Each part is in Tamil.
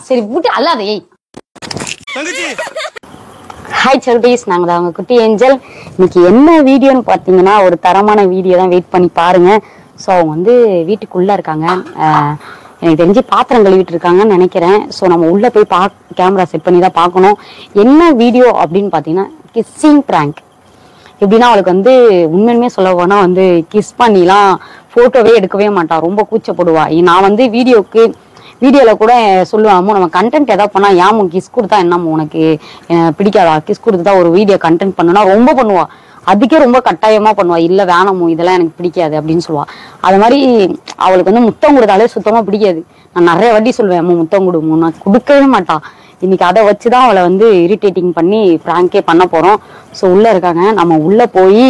சரி பூட்டி அல்லாத. ஹாய் செல்பீஸ், நாங்க தான் உங்க குட்டி ஏஞ்சல். இன்னைக்கு என்ன வீடியோன்னு பாத்தீங்கன்னா ஒரு தரமான வீடியோ தான், வெயிட் பண்ணி பாருங்க. ஸோ அவங்க வந்து வீட்டுக்குள்ள இருக்காங்க, எனக்கு தெரிஞ்சு பாத்திரம் கழுவிட்டு இருக்காங்கன்னு நினைக்கிறேன். ஸோ நம்ம உள்ள போய் கேமரா செட் பண்ணி தான் பார்க்கணும். என்ன வீடியோ அப்படின்னு பாத்தீங்கன்னா கிஸ்ஸிங் பிராங்க். எப்படின்னா அவளுக்கு வந்து உண்மையுமே சொல்ல போனா வந்து கிஸ் பண்ணிலாம் போட்டோவே எடுக்கவே மாட்டா, ரொம்ப கூச்சப்படுவா. நான் வந்து வீடியோல கூட சொல்லுவேன், அம்மோ நம்ம கண்டென்ட் ஏதாவது பண்ணா ஏன் கிஸ் கொடுத்தா என்னமோ உனக்கு பிடிக்காதா, கிஸ் கொடுத்துதான் ஒரு வீடியோ கண்டென்ட் பண்ணுனா ரொம்ப பண்ணுவா. அதுக்கே ரொம்ப கட்டாயமா பண்ணுவா, இல்ல வேணாமோ இதெல்லாம் எனக்கு பிடிக்காது அப்படின்னு சொல்லுவா. அது மாதிரி அவளுக்கு வந்து முத்தம் கொடுத்தாலே சுத்தமா பிடிக்காது. நான் நிறைய வாட்டி சொல்லுவேன், அம்மா முத்தம் கொடுமோ, நான் கொடுக்கவே மாட்டா. இன்னைக்கு அதை வச்சுதான் அவளை வந்து இரிட்டேட்டிங் பண்ணி பிராங்கே பண்ண போறோம். ஸோ உள்ள இருக்காங்க, நம்ம உள்ள போய்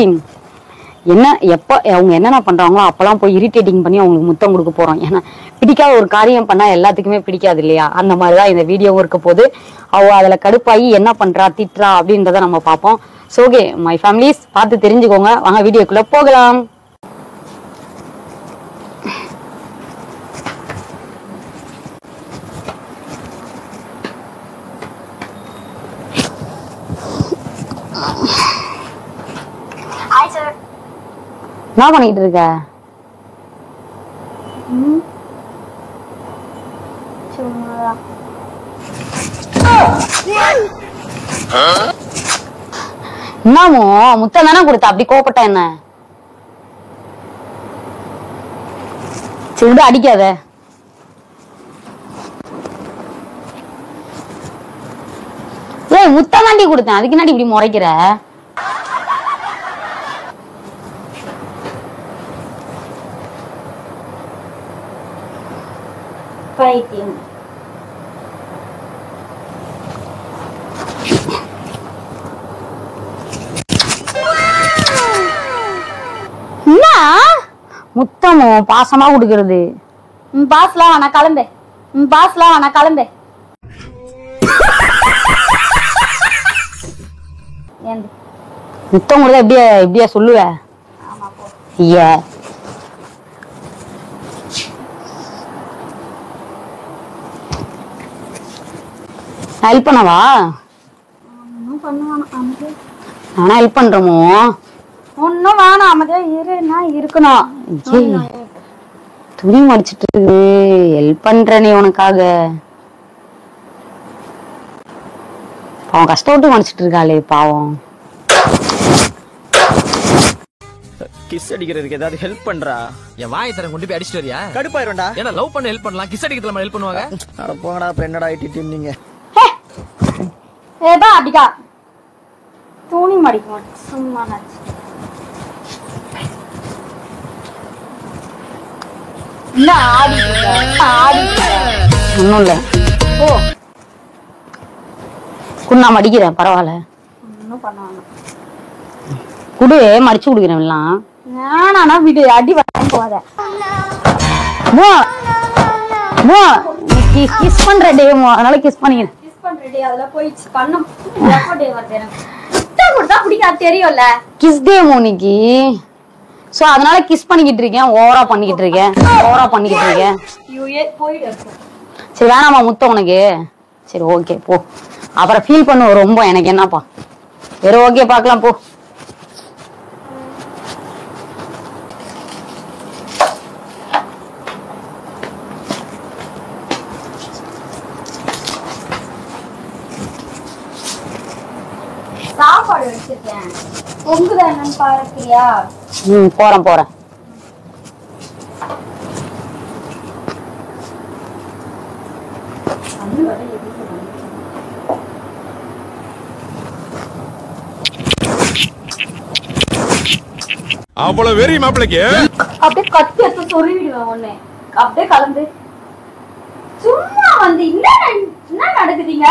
அவங்க என்னென்ன பண்றாங்களோ அப்பெல்லாம் போய் இரிட்டேட்டிங் பண்ணி அவங்களுக்கு முத்தம் கொடுக்க போறோம். ஏன்னா பிடிக்காத ஒரு காரியம் பண்ணா எல்லாத்துக்குமே பிடிக்காது இல்லையா, அந்த மாதிரிதான் இந்த வீடியோவும் இருக்க போது. அவ அதுல கடுப்பாயி என்ன பண்றா திட்டுறா அப்படின்றத நம்ம பார்ப்போம். ஸோ ஓகே மை ஃபேமிலிஸ், பார்த்து தெரிஞ்சுக்கோங்க. வாங்க வீடியோக்குள்ள போகலாம். என்ன பண்ணிட்டு இருக்க? என்னமோ முத்தம் தானே கொடுத்த, அப்படி கோபப்பட்ட என்ன? சரி அடிக்காத. ஏய் முத்தம் தாண்டி கொடுத்தேன், அதுக்கு என்னடி இப்படி முறைக்கிற? பைத்தியம். முத்தமோ பாசமா கொடுக்கறது. பாஸ்லாம் வேணா கிளம்பு, பாஸ்லாம் வேணா கிளம்பு. முத்தம் கொடுத்தா எப்படியா சொல்லுவ? ஹெல்ப் பண்ணவா? நானா ஹெல்ப் பண்றோமோ? ஒன்னும் வேணாம், அமைதியா இருன்னா இருக்கணும். துணி மடிச்சிட்டு இருக்கு, ஹெல்ப் பண்றனே உனக்காக. பாவம் கஷ்டப்பட்டு மடிச்சிட்டு இருக்காளே பாவம். கிஸ் அடிக்கிறதுக்கு ஏதாவது ஹெல்ப் பண்றா? என் வாய் தரம் கொண்டு போய் அடிச்சிட்டு வரியா? கடுப்பாயிரும்டா. ஏன்னா லவ் பண்ண ஹெல்ப் பண்ணலாம், கிஸ் அடிக்கிறதுல நம்ம ஹெல்ப் பண்ணுவாங்க. அட போங்கடா, இப்ப என்னடா ஐடி நீங்க? ஏதா அடிக்கா துணி மடிக்க மாட்டேன், சும்மா ஒன்னும் இல்ல. ஓ குண்ணா மடிக்கிறேன், பரவாயில்ல. ஒன்னும் பண்ணுவாங்க குடு, மடிச்சு குடுக்கிறேன் எல்லாம். வேணானா விடு, அடி போத. கிஸ் பண்ற டேமோ, அதனால கிஸ் பண்ணிக்கிறேன். கிஸ் பண்ற டே அதல போய் பண்ணோம். எப்ப டே வருது எனக்கு முத்தம் கொடுத்தா பிடிக்காது தெரியும்ல. கிஸ் டேமோ இன்னைக்கு. சோ அதனால கிஸ் பண்ணிக்கிட்டு இருக்கேன், ஓவரா பண்ணிக்கிட்டு இருக்கேன். சரி வேணாமா முத்தம் உனக்கு? சரி ஓகே போ, அப்புறம் ஃபீல் பண்ணுவோம் ரொம்ப. எனக்கு என்னப்பா, வெறும் ஓகே பார்க்கலாம் போ. சாப்பாடு வச்சிருக்கேன், பொங்குதா என்னன்னு பாருக்கியா? போறேன். அவ்வளவு வெறி மாப்பிளைக்கு அப்படியே கத்தி எடுத்து சொருவிடுவேன் ஒண்ணு. அப்படியே கலந்து சும்மா வந்து என்ன நடக்குதுங்க?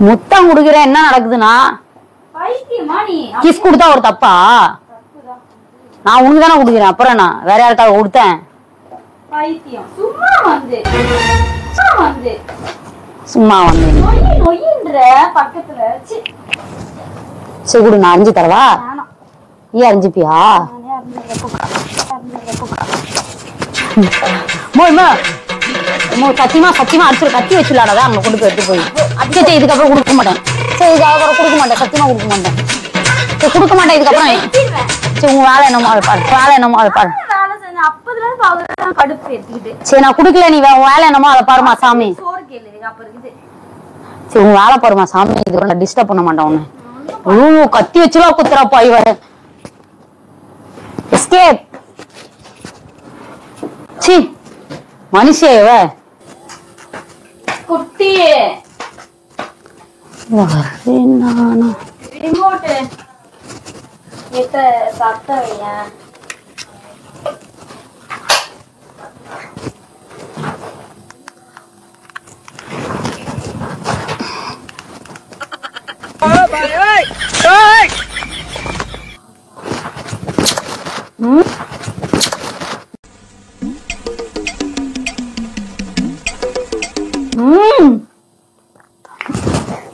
முத்தம் குடுக்குறேன், என்ன நடக்குதுன்னா கிஸ் கொடுத்தா ஒரு தப்பா? நான் உனக்கு தானே குடுக்குறேன், அப்புறம் நான் வேற யாருக்காக கொடுத்தேன்? சும்மா வந்து பக்கத்துல. சரி குடு, நான் அரிஞ்சு தரவா? நீ அரிஞ்சுப்பியா? சத்தியமா சத்தியமா அடிச்சு கத்தி வச்சுலாடா அங்க கொண்டு போய் எடுத்து போய். சரி இதுக்கப்புறம் கொடுக்க மாட்டேன். சரி இதுக்கப்புறம் கொடுக்க மாட்டேன், சத்தியமா கொடுக்க மாட்டேன். சரி கொடுக்க மாட்டேன் இதுக்கப்புறம். சரி உங்க வேலை என்னமோ அதை பாரு, வேலை என்னமோ அதை பாரு. சரி நான் குடுக்கல, நீ வேலை என்னமோ அதை பாருமா சாமி. சரி உங்க வேலை பாருமா சாமி, இது டிஸ்டர்ப் பண்ண மாட்டேன் உன்னை. ஐயோ கத்தி வச்சுலா குத்துறாப்பா இவ. எஸ்கேப். சி மனுஷே இவ. குட்டி ரிமோட் எத்த சத்தவையா.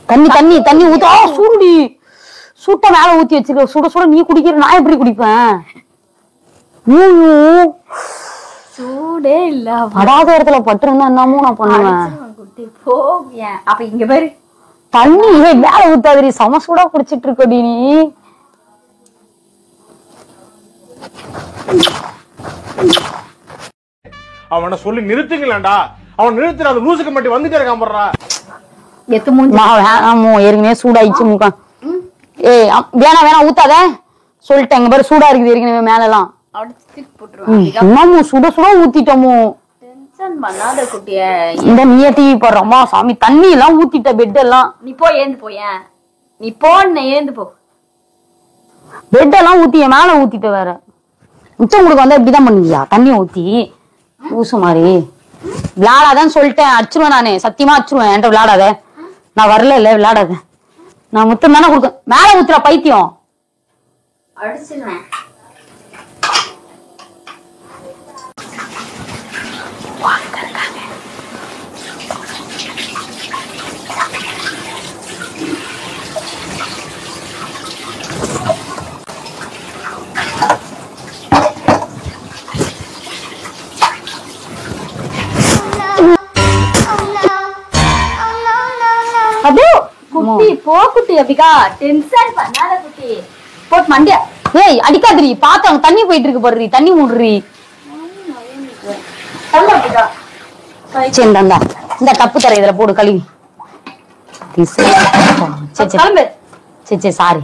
தண்ணி தண்ணி தண்ணி ஊத்தா. சூடுடி, சுட்ட மேல ஊத்தி வச்சிருக்க. சுட சுட நீ குடிக்கிற, நான் எப்படி குடிப்பேன்? சூடே இல்ல. படாத இடத்துல பட்டுருந்தா என்னமோ நான் பண்ணுவேன். குட்டி போக. அப்ப இங்க பாரு தண்ணி மேல ஊத்தாதிரி, சம சூடா குடிச்சிட்டு இருக்கடி நீ. அவனை சொல்லி நிறுத்துங்களேன்டா. அவன் நிறுத்துற அந்த லூசுக்கு மட்டும் வந்துட்டே இருக்கான் போடுறா. வேணாமோ ஏற்கனவே சூடாயிடுச்சு முக்கா. ஏய் வேணா வேணா ஊத்தாத சொல்லிட்டேங்க பாரு, சூடா இருக்குது ஏற்கனவே மேல எல்லாம். என்னமோ சுட சுட ஊத்திட்டோமோ. பண்ணாத குட்டிய. இந்த நீயே டிவி போடுறோமா சாமி, தண்ணி எல்லாம் ஊத்திட்ட பெட் எல்லாம். நீ போ ஏந்து போய, நீ போ ஏந்து போ. பெட் எல்லாம் ஊத்தி மேல ஊத்திட்ட வேற. மிச்சம் உங்களுக்கு வந்தா இப்படிதான் பண்ணுவியா? தண்ணி ஊத்தி ஊசு மாதிரி விளையாடாதான் சொல்லிட்டேன். அடிச்சிருவேன் நானு, சத்தியமா அடிச்சிருவேன். என்கிட்ட விளையாடாத, நான் வரல இல்ல விளையாடாத. நான் முத்தம் தானே கொடுக்க. மேல ஊத்துற பைத்தியம். அடிச்சிருவேன். குட்டி போ குட்டி, அபிகா டென்ஷன் பண்ணாத குட்டி. போட் மண்டியா. ஏய் அடிக்காதிரி, பாத்தவங்க தண்ணி போயிட்டு இருக்கு பாரு, தண்ணி மூடுறி. சரி இந்த டப்பு தர இதுல போடு கழுவி. சரி சரி சாரி.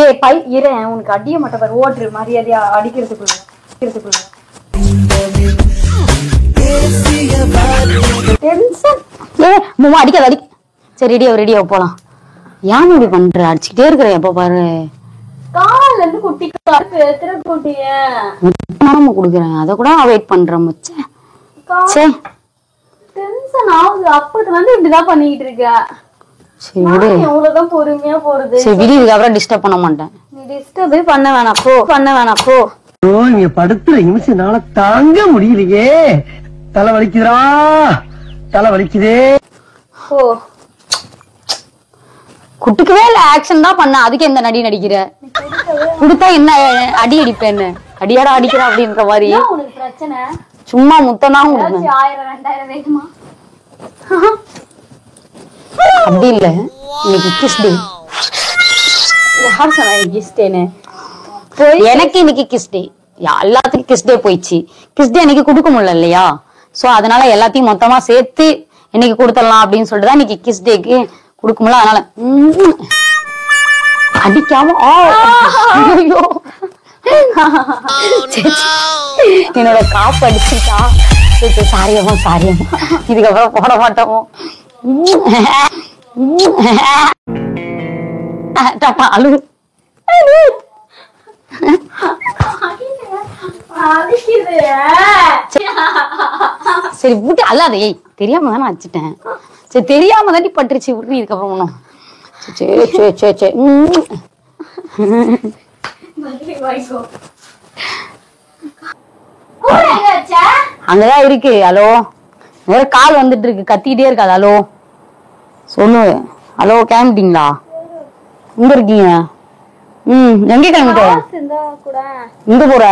ஏ பை இரு, உனக்கு அடிய மாட்டேன் பாரு. ஓட்டுரு மரியாதையா அடிக்கிறதுக்குள்ள. அடிக்காத அடி. சரி ரெடியா போலாம். ஏன் இப்படி பண்ற? அடிச்சுக்கிட்டே இருக்கிற எப்ப பாரு. கால்ல இருந்து குட்டி குட்டிய குடுக்குறேன், அத கூட அவாய்ட் பண்றேன். டென்ஷன் ஆகுது. அப்பத்துல இருந்து இப்படிதான் பண்ணிட்டு இருக்க. சரி விடு, எவ்வளவுதான் பொறுமையா போறது. சரி விடு, இதுக்கப்புறம் டிஸ்டர்ப் பண்ண மாட்டேன். நீ டிஸ்டர்பே பண்ண வேணாம் போ. நீங்க படுத்துற நிமிஷம்னால தாங்க முடியலையே. தலை வலிக்குதுடா, தலை வலிக்குதே. ஓ குட்டுக்கவே இல்ல, ஆக்ஷன் தான் பண்ண. அதுக்கு எந்த நடி நடிக்கிற? குடுத்தா என்ன அடி அடிப்பேன்னு, அடியாடா அடிக்கிற அப்படின்ற மாதிரி. உனக்கு பிரச்சனை? சும்மா முத்தம் தான் கொடுப்பேன். 1000 2000 வேணுமா? அப்படி இல்ல, இன்னைக்கு கிஸ் டே. யார் சொன்னா கிஸ் டேன்னு? எனக்கு இன்னைக்கு கிஸ் டே. எல்லாத்துக்கும் கிஸ் டே போயிடுச்சு. கிஸ் டே இன்னைக்கு கொடுக்க முடியல இல்லையா? சோ அதனால எல்லாத்தையும் மொத்தமா சேர்த்து இன்னைக்கு கொடுத்துடலாம் அப்படின்னு சொல்லிட்டு தான் இன்னைக்கு கிஸ் டேக்கு கொடுக்க முடியல. அதனால அடிக்காம என்னோட காப்பு அடிச்சுட்டா. சாரியமா இதுக்கப்புறம் போட மாட்டோமோ. அழு. சரி விட்டு அல்லாத. ஏய் தெரியாம தானே வச்சுட்டேன். சரி தெரியாம தாண்டி பட்டுருச்சு. விட்டு இதுக்கப்புறம் ஒண்ணும். சரி சரி சரி சரி. அங்கதான் இருக்கு. ஹலோ வேற கால் வந்துட்டு இருக்கு. கத்திக்கிட்டே இருக்காது. ஹலோ சொல்லு. ஹலோ கிளம்பிட்டீங்களா? எங்க இருக்கீங்க? எங்க கிளம்பிட்ட? எங்க போற?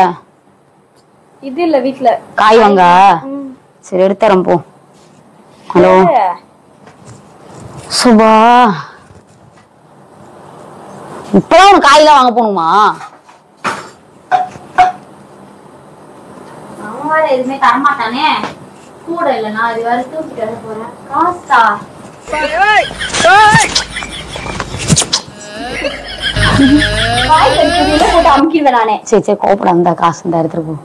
இது இல்ல வீட்ல காய் வாங்க. சரி எடுத்துறேன் போ. ஹலோ சுபா இப்பதான் உனக்கு காயெல்லாம் வாங்க போகணுமா? அவன் எதுவுமே தரமாட்டானே. கூட இல்ல நான் இது வரை தூக்கிட்டு வர போறேன். காசா போட்டு அமுக்கிடுவேன் நானே. சரி சரி கோப்பட அந்த காசு இந்த எடுத்துட்டு போ.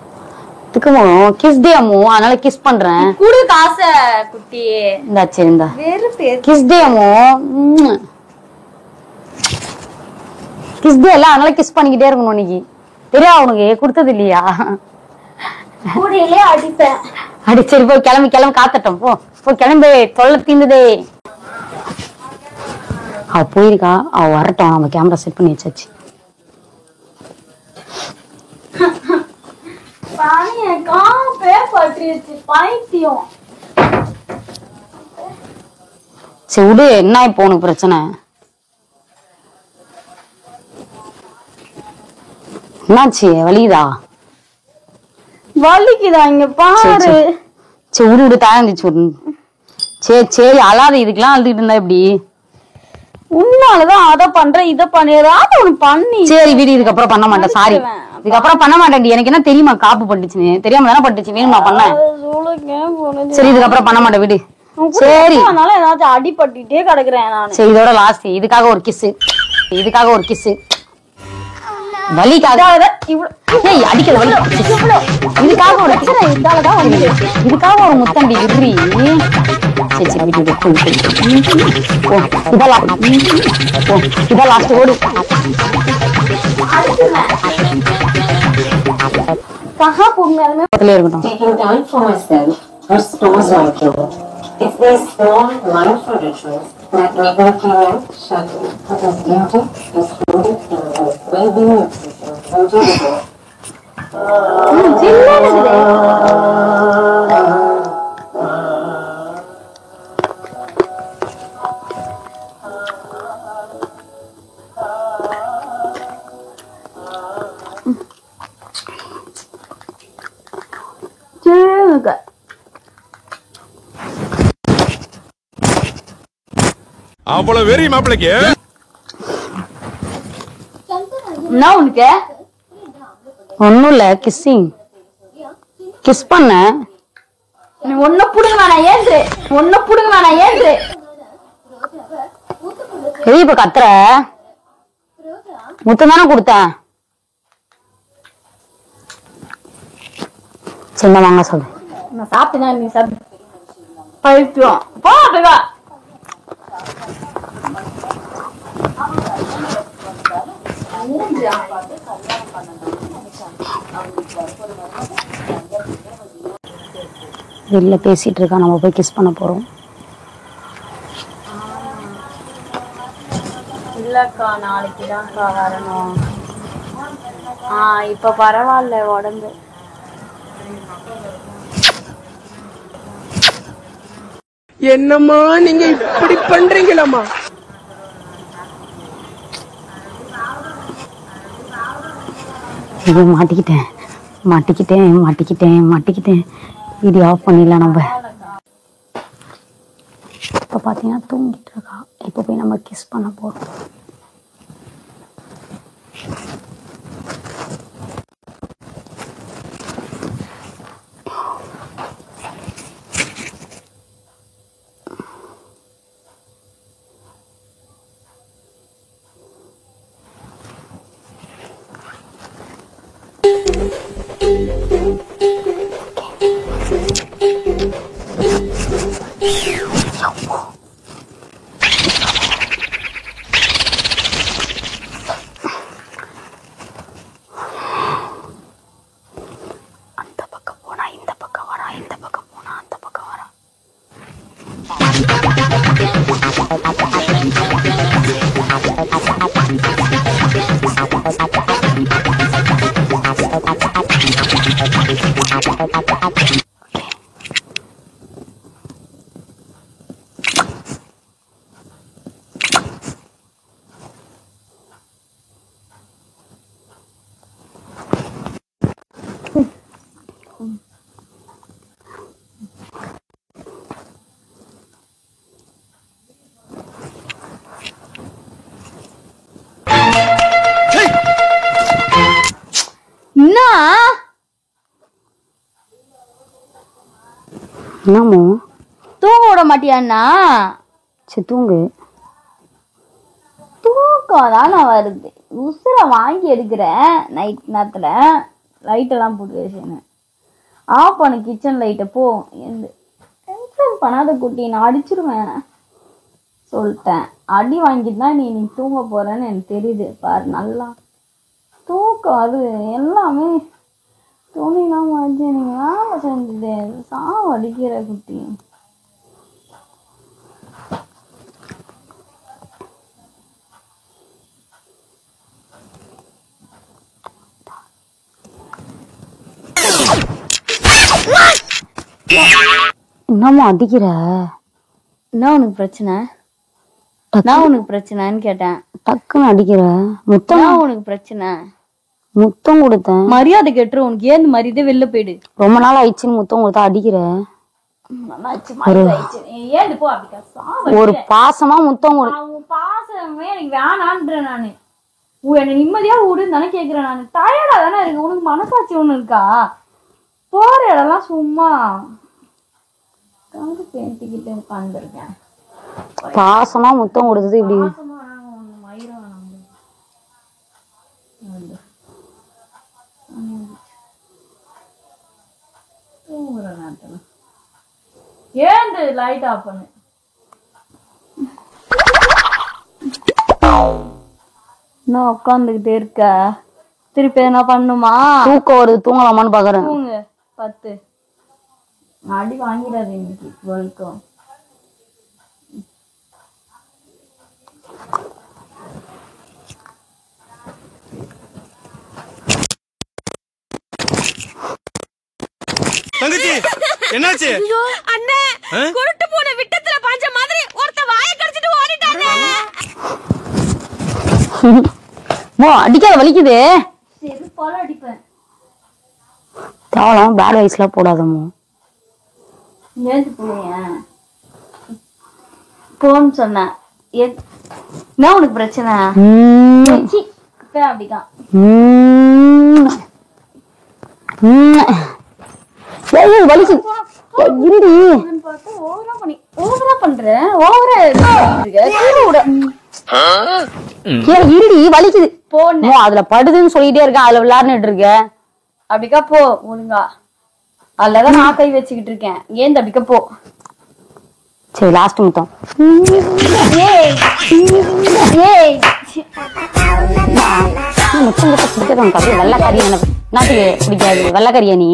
இதுக்கு கிஸ் டே அம்மு, அதனால கிஸ் பண்றேன். குடு காச குட்டி. இந்தா சரி இந்தா வெறுப்பு. கிஸ் டே அம்மு. கிஸ் டே எல்லாம் அதனால கிஸ் பண்ணிக்கிட்டே இருக்கணும். இன்னைக்கு தெரியா உனக்கு கொடுத்தது இல்லையா? கூடையிலே அடிப்பேன். அடி சரி போய் கிளம்பி கிளம்பி காத்தட்டும். போ போய் கிளம்பி தொல்லை தீந்துதே. அவ போயிருக்கா. அவ வரட்டும். நம்ம கேமரா செட் பண்ணி வச்சாச்சு. சரி விடு. என்ன இப்போ உனக்கு பிரச்சனை? என்னாச்சு? வலிக்குதா? வலிக்குதா? இங்க பாரு. சரி விடு விடு. தாயந்துச்சு விடு. சரி சரி அழாத. இதுக்கெல்லாம் அழுதுகிட்டு இருந்தா எப்படி? உன்னாலதான் அத பண்ற இத பண்ண ஏதாவது ஒண்ணு பண்ணி. சரி வீடு இதுக்கப்புறம் பண்ண மாட்டேன். சாரி இதுக்கப்புறம் பண்ண மாட்டேன். எனக்கு என்ன தெரியுமா காப்பு பட்டுச்சுன்னு? தெரியாம தானே பட்டுச்சு. வேணுமா பண்ண? சரி இதுக்கப்புறம் பண்ண மாட்டேன் வீடு. சரி ஏதாச்சும் அடிபட்டுட்டே கிடக்குறேன் நான். சரி இதோட லாஸ்ட். இதுக்காக ஒரு கிஸ். இதுக்காக ஒரு கிஸ். வலிக்காக அடிக்கிற வலி. இதுக்காக ஒரு இதுக்காக ஒரு முத்தண்டி விடுறி. சரி சரி வீட்டு இதான் லாஸ்ட். ஓடு. பக்கத்துல இருக்கட்டும். If these small mindful rituals that never came shuttle others into excluded from the well-being obsession அவ்வளவு வெறி மாப்பிளைக்கு. என்ன உனக்கு? ஒண்ணும் இல்ல. கிஸ்ஸிங் கிஸ் பண்ண. ஒன்ன புடுங்க வேணாம். ஏன்று ஒன்ன புடுங்க வேணாம். ஏன்று எது இப்ப கத்துற? முத்தம் தானே கொடுத்தேன். சின்ன வாங்க சொல்லு. நான் சாப்பிட்டேன். நீ சாப்பிட்டு பைத்தியம் போ. அப்படிவா வெளில பேசிட்டு இருக்கா. நம்ம போய் கிஸ் பண்ண போறோம். இல்லக்கா நாளைக்குதான்க்கா வரணும். இப்ப பரவாயில்ல உடம்பு. என்னம்மா நீங்க இப்படி பண்றீங்களாமா? இது மாட்டிக்கிட்டேன். வீடியோ ஆஃப் பண்ணிடலாம் நம்ம. இப்ப பாத்தீங்கன்னா தூங்கிட்டு இருக்கா. இப்ப போய் நம்ம கிஸ் பண்ண போறோம். என்னமோ தூங்க விட மாட்டியாண்ணா? சரி தூங்கு. தூக்கம் தானே வருது. உசுரை வாங்கி எடுக்கிறேன் நைட் நேரத்துல. லைட்டெல்லாம் போட்டு வச்சேன்னு ஆஃப் பண்ணு கிச்சன் லைட்டை. போ எந்த டென்ஷன் பண்ணாத குட்டி, நான் அடிச்சிருவேன் சொல்லிட்டேன். அடி வாங்கிட்டு தான் நீ தூங்க போறேன்னு எனக்கு தெரியுது பாரு. நல்லா தூக்கம் அது எல்லாமே துணிலாம் வச்சு நீங்க வேலை செஞ்சுது சாவு அடிக்கிற குட்டி. என்னமோ அடிக்கிற? என்ன உனக்கு பிரச்சனை? நான் உனக்கு பிரச்சனைன்னு கேட்டேன். டக்குன்னு அடிக்கிற. முத்தம் உனக்கு பிரச்சனை? முத்தம் கொடுத்தேன். மரியாதை கேட்டு உனக்கு ஏன் மரியாதை வெளில போயிடு. ரொம்ப நாள் ஆயிடுச்சுன்னு முத்தம் கொடுத்தா அடிக்கிற. ஒரு பாசமா முத்தம் கொடு. பாசமே எனக்கு வேணான்ற நானு. என்ன நிம்மதியா விடுன்னு தானே கேக்குறேன் நானு. டயர்டா தானே இருக்கு. உனக்கு மனசாட்சி ஒண்ணு இருக்கா? போற இடம்லாம் சும்மா பேசிக்கிட்டு உட்காந்துருக்கேன். பாசமா முத்தம் கொடுத்தது இப்படி ஏந்து லைட் ஆஃப் பண்ணு. இன்னும் உட்காந்துக்கிட்டே இருக்க. திருப்பி என்ன பண்ணுமா? தூக்கம் வருது, தூங்கலாமான்னு பாக்குறேன். தூங்கு. 10 அடி வாங்கிடாது இன்னைக்கு வரைக்கும். தங்கச்சி என்னாச்சு? அண்ணே குருட்டு போன விட்டத்துல பாஞ்ச மாதிரி ஒருத்த வாயை கடிச்சிட்டு ஓடிட்டானே. அடிக்காத, வலிக்குது. செருப்பால அடிப்பேன். தேவலாம் பேட் வைஸ்ல போடாதமோ. ஏந்து போறியா? போன்னு சொன்னேன். என்ன உனக்கு பிரச்சனை? அப்படிதான் வலிக்குது. ஓவரா பண்ற. ஓவரா இருடி, வலிக்குது. போன அதுல படுதுன்னு சொல்லிட்டே இருக்கேன். அதுல விளையாடுட்டு இருக்க. அப்படிக்கா போ ஒழுங்கா. அதுலதான் நான் கை வச்சுக்கிட்டு இருக்கேன். ஏன் அப்படிக்கா போ. சரி லாஸ்ட் முத்தம். முத்தம் கிட்ட பிடிக்காது. அப்படியே வெள்ளக்காரி எனக்கு நாட்டுக்கு பிடிக்காது. வெள்ளக்காரியா நீ?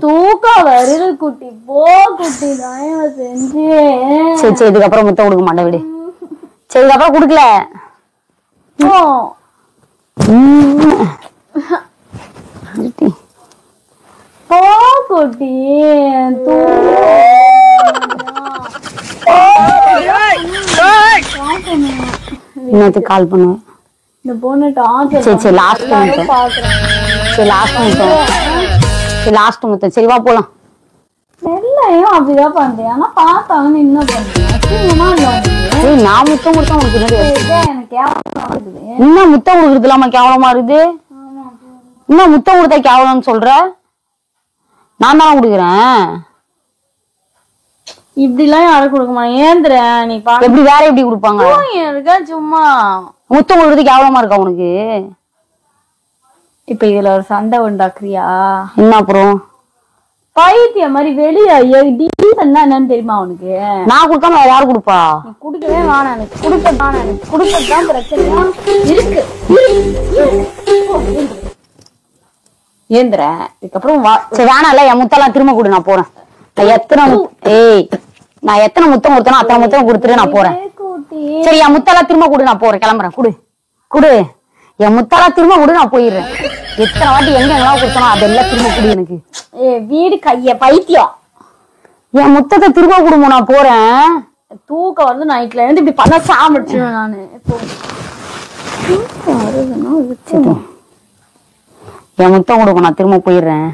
தூக்கம் வருது குட்டி. போ குட்டி. தயவு செஞ்சு. சரி சரி, இதுக்கப்புறம் முத்தம் கொடுக்க மாட்டேன் விடு. சரி இதுக்கப்புறம் கொடுக்கல. போ குட்டி. இன்னத்துக்கு கால் பண்ணுவேன். இந்த பொண்ணு சரி சரி லாஸ்ட் முத்தம். சரி லாஸ்ட் முத்தம். சரி லாஸ்ட் முத்தம். சரி வா போலாம். இல்லையும் அப்படிதான் பண்றேன். ஆனா பார்த்தாங்கன்னு என்ன பண்றேன்? நான் முத்தம் கொடுத்தா உனக்கு எனக்கு கேவலமா இருக்குது. இன்னும் முத்தம் கொடுக்கறது இல்லாம கேவலமா இருக்குது. இன்னும் முத்தம் கொடுத்தா கேவலம்னு சொல்ற? நான் தானே கொடுக்குறேன். இப்படி எல்லாம் யாரும் கொடுக்க மாட்டேன். ஏந்திர நீ எப்படி வேற எப்படி கொடுப்பாங்க? இருக்கா சும்மா முத்தம் கொடுக்கறது கேவலமா இருக்கா உனக்கு? இப்ப இதுல ஒரு சண்டை உண்டாக்குறியா? என்ன அப்புறம்? பைத்திய மாதிரி வெளியே என்னன்னு தெரியுமா உனக்கு? நான் கொடுக்காம யாரு கொடுப்பா? குடுக்கவே வேணாம். எனக்கு குடுக்கதான் பிரச்சனையா இருக்கு. ஏந்திர இதுக்கப்புறம் சரி வேணாம்ல. என் முத்தெல்லாம் திரும்ப கொடு, நான் போறேன். நான் எத்தனை முத்தம் கொடுத்தனோ அத்தனை முத்தம் கொடுத்துட்டு நான் போறேன். சரி என் முத்தெல்லாம் திரும்ப கொடு, நான் போறேன். கிளம்புறேன். குடு. என் முத்தெல்லாம் திரும்ப கொடு, நான் போயிடுறேன். எத்தனை வாட்டி எங்கெல்லாம் கொடுத்தனோ அதெல்லாம் திரும்ப கொடு எனக்கு. வீடு கைய பைத்தியம். என் முத்தத்தை திரும்ப கொடுமோ, நான் போறேன். தூக்கம் வந்து நைட்ல இருந்து இப்படி பண்ண சாமிடுச்சிடும் நானு. என் முத்தம் கொடுக்கும், நான் திரும்ப போயிடுறேன்.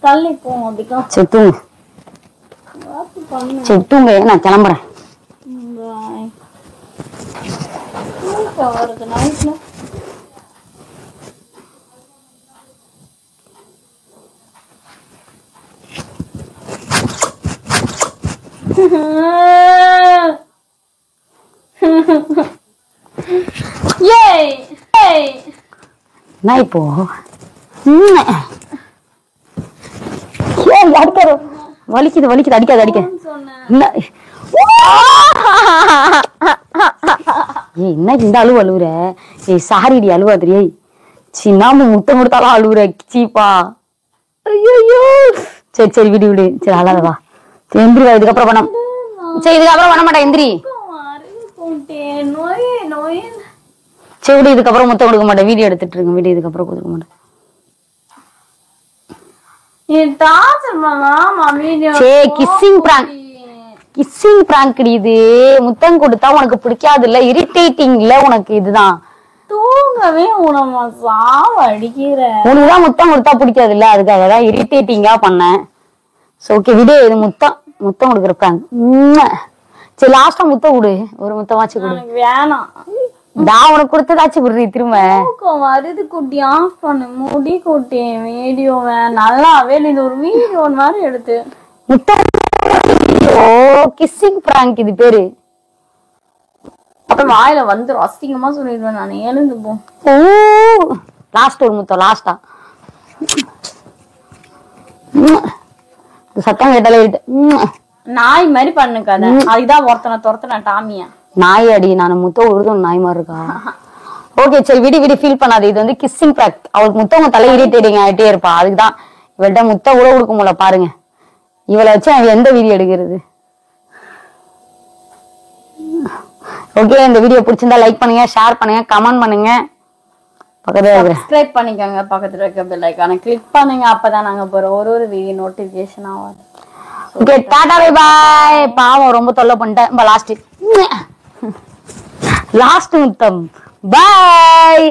தள்ளி போவோம். அப்படிக்கா செத்துங்க. நான் கிளம்புறேன். ஏய் ஏய் என்ன இப்போ ஏய் அடிக்காத வலிக்குது வலிக்குது அடிக்காத அடிக்க என்ன ஏய் என்ன இந்த அழுவு அழுவுற ஏய் சாரிடி அழுவாதிரி ஏய் சின்னாம முத்தம் கொடுத்தாலும் அழுவுற சீப்பா ஐயோ சரி சரி விடு விடு சரி அழாதவா சரி எந்திரிவா இதுக்கப்புறம் பண்ண சரி இதுக்கப்புறம் பண்ண மாட்டேன் எந்திரி நோய் நோய் சரி விடு இதுக்கப்புறம் முத்தம் கொடுக்க மாட்டேன் வீடியோ எடுத்துட்டு இருங்க வீடியோ இதுக்கப்புறம் கொடுக்க மாட்டேன் கிஸ்ஸிங் பிராங்க் இது முத்தம் கொடுத்தா உனக்கு பிடிக்காது இல்ல இரிட்டேட்டிங் இல்ல உனக்கு இதுதான் தூங்கவே உனமா சாவ அடிக்கிற உனக்குதான் முத்தம் கொடுத்தா பிடிக்காது இல்ல அதுக்காக தான் இரிட்டேட்டிங்கா பண்ணேன் ஓகே விடு இது முத்தம் கொடுக்குற பிராங்க் சரி லாஸ்டா முத்தம் கொடு ஒரு முத்தமாச்சு கொடு வேணாம் நான் உனக்கு கொடுத்ததாச்சு குடுறீ திரும்ப வருது குட்டி ஆஃப் பண்ணு முடி குட்டி வீடியோவை நல்லாவே இது ஒரு வீடியோ மாதிரி எடுத்து கிஸ்ஸிங் பிராங்க் இது பேரு அப்புறம் வாயில வந்துரும் அசிங்கமா சொல்லிடுவேன் நான் எழுந்து போ லாஸ்ட் ஒரு முத்தம் லாஸ்டா சத்தம் கேட்டாலே நாய் மாதிரி பண்ணுக்காத அதுதான் துரத்தன டாமியா நாய் அடி நான் முத்தம் உருதும் நாய் மாதிரி இருக்கா ஓகே சரி விடி ஃபீல் பண்ணாது இது வந்து கிஸ்ஸிங் பிராங்க் அவளுக்கு முத்தம் தலை இரிட்டேட்டிங் ஆகிட்டே இருப்பா அதுக்குதான் இவள்கிட்ட முத்தம் கூட கொடுக்க முடியல பாருங்க இவளை வச்சு அவன் எந்த வீடியோ எடுக்கிறது ஓகே இந்த வீடியோ பிடிச்சிருந்தா லைக் பண்ணுங்க ஷேர் பண்ணுங்க கமெண்ட் பண்ணுங்க பக்கத்துல சப்ஸ்கிரைப் பண்ணிக்கோங்க பக்கத்துல இருக்க பெல் ஐகானை கிளிக் பண்ணுங்க அப்பதான் நாங்க போற ஒரு வீடியோ நோட்டிபிகேஷன் ஆகும் ஓகே டாடா பை பை பாவம் ரொம்ப தொல்லை பண்ணிட்டேன் லாஸ்ட் முத்தம் பை